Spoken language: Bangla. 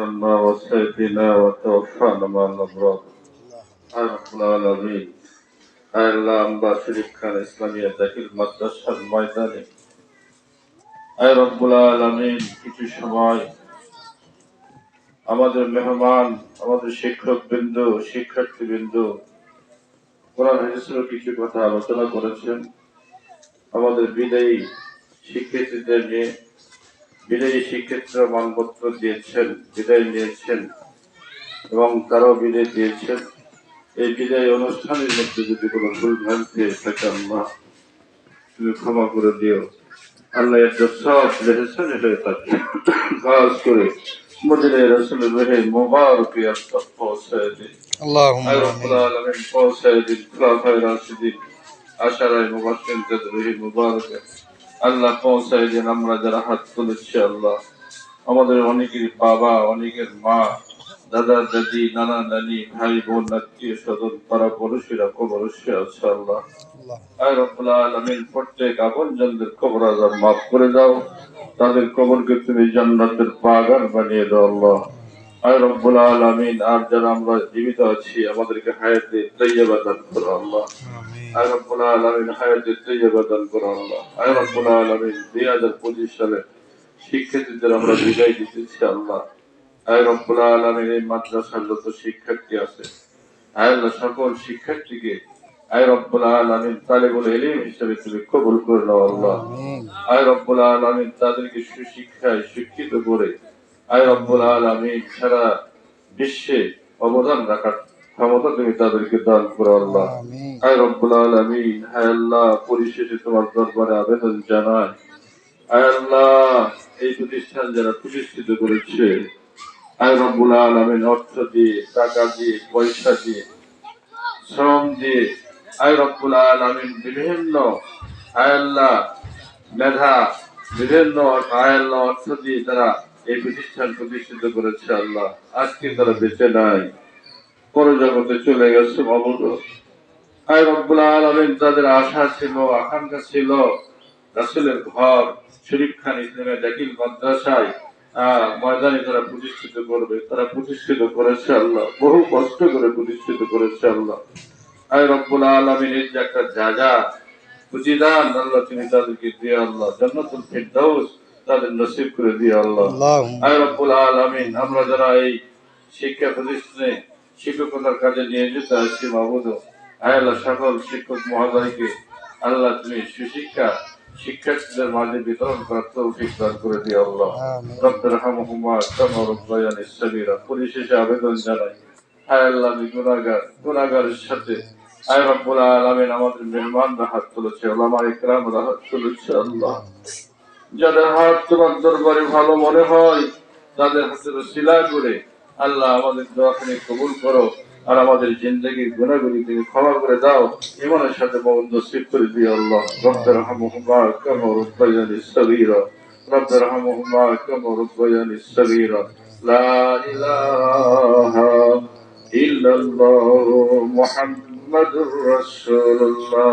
عنا وسيدنا وتوفانا مع الأبرار رب العالمين আল্লাহ আমরা শরীফ খান ইসলামিয়া দাখিল মাদ্রাসার ময়দানে আয় রব্বুল আলামিন কিছু সময় আমাদের মেহমান আমাদের শিক্ষকবৃন্দ শিক্ষার্থীবৃন্দ কোরআন হাদিসের কিছু কথা আলোচনা করেছেন আমাদের বিদায়ী শিক্ষার্থীদের নিয়ে বিদায়ী শিক্ষার্থীরা মানপত্র দিয়েছেন বিদায় নিয়েছেন এবং তারাও বিদায় দিয়েছেন এই বিদায় অনুষ্ঠানের মধ্যে যদি কোনো ভুল ভ্রান্তি থাকে আল্লাহ তুমি ক্ষমা করে দিও আল্লাহ এর সব রেহেসান হয়ে থাকে খাস করে মদিনায় রাসূলের রহে মুবারক পৌঁছায় দিন আল্লাহুম্মা রাব্বুল আলামিন পৌঁছায় দিন খোলাফায়ে রাশিদিন আশারায়ে মুবাশশিরিনদের রহে মুবারক আল্লাহ পৌঁছায় দিন আমরা যারা হাত তুলেছি আল্লাহ আমাদের অনেকের বাবা অনেকের মা দাদা দাদি নানা নানি ভাই বোন আত্মীয় স্বজন পাড়া পড়োশিরা কবরস্যে আছে আল্লাহ আয় রব্বুল আলামিন প্রত্যেক আপনজনদের কবর আযাব মাফ করে দাও তাদের কবরকে তুমি জান্নাতের বাগান বানিয়ে দাও আল্লাহ আয় রব্বুল আলামিন আর যারা আমরা জীবিত আছি আমাদেরকে হায়াতে তাইয়্যিবা দান করো আল্লাহ আয় রব্বুল আলামিন হায়াতে তাইয়্যিবা দান করো আল্লাহ আয় রব্বুল আলামিন 2025 সালে শিক্ষার্থীদের আমরা বিদায় দিতেছি আল্লাহ আয় রব্বুল আলামিন এই মাদ্রাসার যত শিক্ষার্থী আছে আয় আল্লাহ সকল শিক্ষার্থীকে আয় রব্বুল আলামিন তালিবুল ইলম হিসেবে তুমি কবুল করে নাও আল্লাহ আয় রব্বুল আলামিন তাদেরকে সুশিক্ষায় শিক্ষিত করে আয় রব্বুল আলামিন সারা বিশ্বে অবদান রাখার ক্ষমতা তুমি তাদেরকে দান করো আল্লাহ আয় রব্বুল আলামিন হায় আল্লাহ পরিশেষে তোমার দরবারে আবেদন জানাই আয় আল্লাহ এই প্রতিষ্ঠান যারা প্রতিষ্ঠিত করেছে আয় রব্বুল আলামিন অর্থ দিয়ে টাকা দিয়ে পয়সা দিয়ে শ্রম দিয়ে আয় রব্বুল আলামিন বিভিন্ন আয় আল্লাহ মেধা বিভিন্ন আয় আল্লাহ অর্থ দিয়ে তারা এই প্রতিষ্ঠান প্রতিষ্ঠিত করেছে আল্লাহ আজকে তারা বেঁচে নাই পরজগতে চলে গেছে মাবুদ আয় রব্বুল আলামিন তাদের আশা ছিল আকাঙ্ক্ষা ছিল রাসূলের ঘর শরীফ খান ইসলামিয়া দাখিল মাদ্রাসায় ময়দানে তারা প্রতিষ্ঠিত করবে তারা প্রতিষ্ঠিত করেছে আল্লাহ বহু কষ্ট করে প্রতিষ্ঠিত করেছে আল্লাহ আয় রব্বুল আলামিন এর যে একটা জায়গা প্রতিদান আল্লাহ তুমি তাদেরকে দিয়ে আল্লাহ জান্নাতুল ফিরদাউস তাদের নসিব করে দিয়ে আল্লাহ আয় রব্বুল আলামিন আমরা যারা এই শিক্ষা প্রতিষ্ঠানে শিক্ষকতার কাজে নিয়োজিত আছি মাবুদ আয় আল্লাহ সকল শিক্ষক মহোদয়কে আল্লাহ তুমি সুশিক্ষা শিক্ষার্থীদের মাঝে বিতরণ করার তৌফিক দান করে দিও আল্লাহ রব্বির হামহুমা কামা রাব্বায়ানি সগীরা পরিশেষে আবেদন জানাই হায় আল্লাহ আমি গুনাহগারের সাথে আয় রব্বুল আলামিন আমাদের মেহমানরা হাত তুলেছে উলামা ইকরামরা হাত তুলেছে আল্লাহ যাদের হাত তোমার দরবারে ভালো মনে হয় তাদের হাতের ওসিলা করে আল্লাহ আমাদের দোয়াখানি কবুল করো আর আমাদের জিন্দেগির গুনাহগুলি তুমি ক্ষমা করে দাও ঈমানের সাথে মওত নসিব করে দিও আল্লাহ রব্বির হামহুমা কামা রাব্বায়ানি সগীরা রব্বির হামহুমা কামা রাব্বায়ানি সগীরা লা ইলাহা ইল্লাল্লাহু মুহাম্মাদুর রাসূলুল্লাহ